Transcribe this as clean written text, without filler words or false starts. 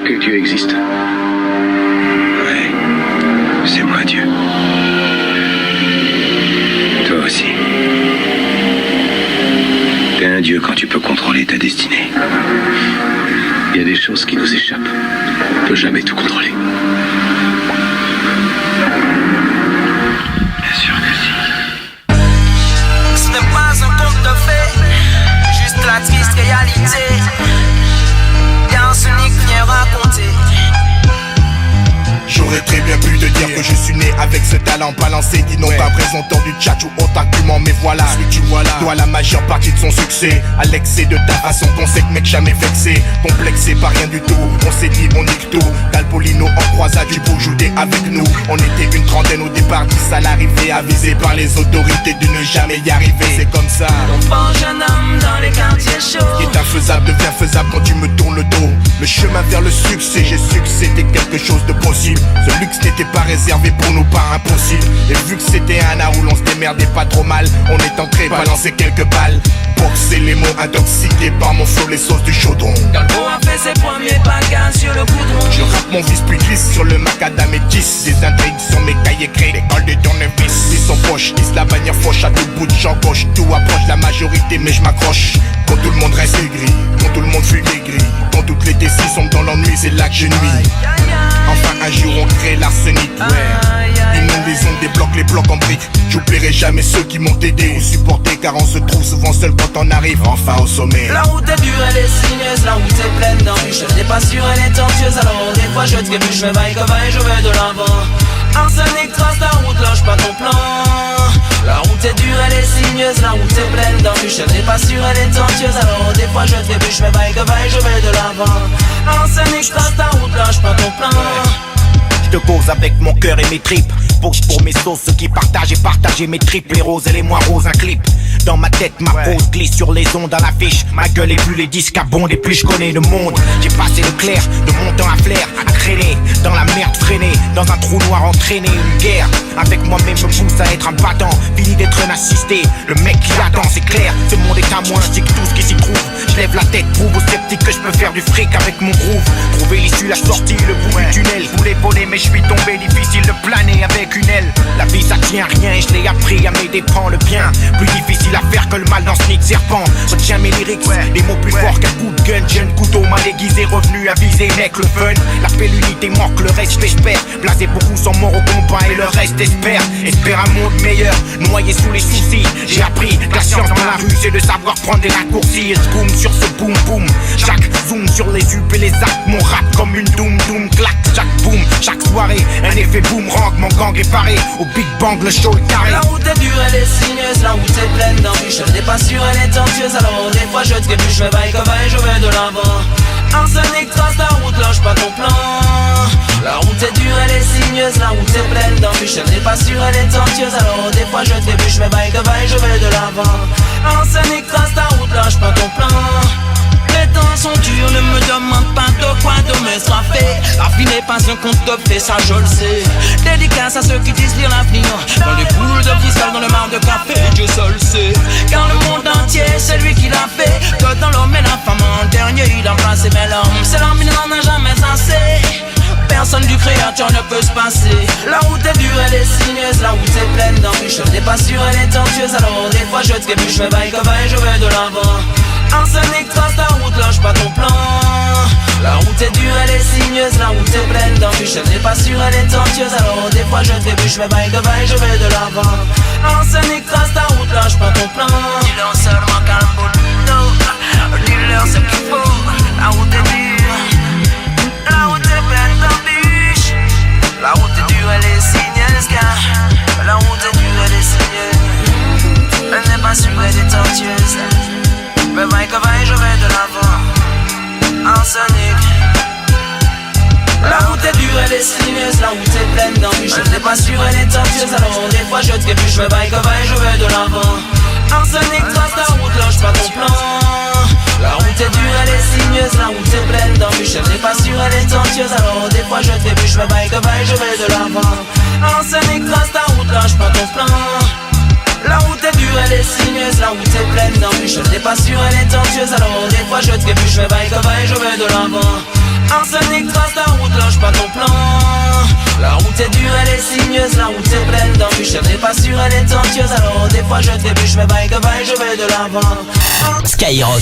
que Dieu existe. Ouais, c'est moi Dieu. Toi aussi. T'es un Dieu quand tu peux contrôler ta destinée. Il y a des choses qui nous échappent. On ne peut jamais tout contrôler. Bien sûr que si. Ce n'est pas un conte de fées, juste la triste réalité. Bien ce n'est rien raconté. J'aurais très bien pu te dire que je suis né avec ce talent balancé qui n'ont pas présentant du tchatch ou autre argument. Mais voilà, celui que tu vois là doit la majeure partie de son succès à l'excès de ta façon qu'on sait que mec jamais vexé, complexé par rien du tout. On s'est dit on nique tout, Dalpolino en croisade, tu peux jouer avec nous. On était une trentaine au départ, 10 à l'arrivée, avisé par les autorités de ne jamais y arriver. C'est comme ça. On prend jeune homme dans les quartiers chauds. Ce qui est infaisable devient faisable quand tu me tournes le dos. Le chemin vers le succès, j'ai su que c'était quelque chose de possible. Ce luxe n'était pas réservé pour nous, pas impossible. Et vu que c'était un art où l'on se démerdait pas trop mal, on est entré balancer quelques balles. Boxer les mots intoxiqués par mon flow, les sauces du chaudron. Galbo a fait ses premiers bagages sur le goudron. Je rappe mon vice puis glisse sur le macadam et 10. Des intrigues sur mes cahiers créés, l'école de tournevis. Ils sont poches, ils la bannière fauche à tout bout de champ gauche. Tout approche la majorité mais je m'accroche. Quand tout le monde reste aigri, quand tout le monde fuit maigri, quand toutes les décis sont dans l'ennui, c'est là que je nuis. Enfin un jour on crée l'arsenic, ouais. Inonde les ondes, débloque les blocs en briques. J'oublierai jamais ceux qui m'ont aidé ou supporté, car on se trouve souvent seul quand on arrive enfin au sommet. La route est dure, elle est sinueuse, la route est pleine d'embûches. Elle n'est pas sûre, elle est tortueuse, alors des fois je trébuche. Mais vaille que vaille, je vais de l'avant. Arsenic trace ta route, lâche pas ton plan. La route est dure, elle est sinueuse, la route est pleine d'embûches. Elle n'est pas sûre, elle est tortueuse, alors des fois je trébuche. Mais vaille que vaille, je vais de l'avant. Arsenic trace ta route, lâche pas ton plan. Je te cause avec mon cœur et mes tripes. Pose pour mes sauces, ceux qui partagent et partagent mes tripes. Les roses et les moins roses, un clip. Dans ma tête, ma pose glisse sur les ondes à l'affiche. Ma gueule et plus les disques abondent et plus je connais le monde. J'ai passé le clair, de mon temps à flair, à traîner dans la merde freinée, dans un trou noir entraîné. Une guerre avec moi-même me pousse à être un battant. Fini d'être un assisté, le mec qui attend, c'est clair. Ce monde est à moi, je dis que tout ce qui s'y trouve. Je lève la tête, prouve aux sceptiques que je peux faire du fric avec mon groove. Trouver l'issue, la sortie, le bout du tunnel. Je voulais voler mais je suis tombé, difficile de planer avec une aile. La vie ça tient rien et je l'ai appris à mes dépens. Le bien, plus difficile à faire que le mal dans ce nid de serpent. Retiens mes lyrics, des mots plus forts qu'un coup de gun. Jeune couteau mal aiguisé, revenu à viser mec le fun. L'appel l'unité manque, le respect j'espère. Blasé beaucoup sont morts au combat et le reste espère. Espère un monde meilleur, noyé sous les soucis. J'ai appris que la science dans la rue c'est de savoir prendre des raccourcis. Et je boom sur ce boom boom. Chaque zoom sur les up et les actes. Mon rap comme une doom doom clac. Chaque boom, chaque soirée, un effet boomerang. Mon gang est paré, au Big Bang le show est carré. La route est dure, elle est sinueuse, la route est pleine d'embûches. Elle n'est pas sûre, elle est tortueuse, alors des fois je trébuche. Je vais vaille que vaille, je vais de l'avant. Arsenic trace ta route, lâche pas ton plan. La route est dure, elle est sinueuse, la route est pleine d'embûches. Elle n'est pas sûre, elle est tortueuse, alors des fois je trébuche. Je vais vaille que vaille, je vais de l'avant. Arsenic trace ta route, lâche pas ton plan. Les temps sont durs, ne me demande pas de quoi demain sera fait. La vie n'est pas un conte de fées, ça je le sais. Dédicace à ceux qui disent lire l'avenir. Dans les boules de cristal, dans le mar de café, Dieu seul sait. Car le monde entier, c'est lui qui l'a fait. Que dans l'homme et la femme, en dernier il a placé. Mais l'homme, c'est l'homme, il n'en a jamais assez. Personne du créateur ne peut se passer. La route est dure, elle est sinueuse, la route est pleine d'embûches. Elle n'est pas sûre, elle est tortueuse, alors des fois je trébuche. Je vais vaille que vaille, je vais de l'avant. Arsenic trace ta route, lâche pas ton plan. La route est dure, elle est sinueuse, la route est pleine d'embûches. Elle n'est pas sûre, elle est tortueuse, alors des fois je trébuche. Je vais vaille que vaille, je vais de l'avant. Arsenic trace ta route, lâche pas ton plan. Dis-leur seulement calme boulot. Dis-leur ce qu'il faut. La route est dure, la route est pleine d'embûches. La route est dure, elle est sinueuse, car la route est dure, elle est sinueuse. Elle n'est pas sûre, elle est tortueuse. Mais vaille que vaille, je vais de l'avant. Arsenic. La route est dure, elle est sinueuse, la route est pleine d'embûches. Elle n'est pas sûre, elle est tortueuse, alors des fois je trébuche. Mais vaille que vaille, je vais de l'avant. Arsenic trace ta route, lâche pas ton plan. La route est dure, elle est sinueuse, la route est pleine d'embûches. Elle n'est pas sûre, elle est tortueuse, alors des fois je trébuche. Mais vaille que vaille, je vais de l'avant. Arsenic trace ta route, lâche pas ton plan. La route est dure, elle est sinueuse, la la route est pleine d'embûches, elle n'est pas sûre, elle est tortueuse, alors des fois je trébuche, mais vaille que vaille, je vais de l'avant. Arsenic, trace ta route, lâche pas ton plan. La route est dure, elle est sinueuse, la route est pleine d'embûches, elle n'est pas sûre, elle est tortueuse, alors des fois je trébuche, mais vaille que vaille, je vais de l'avant. Skyrock.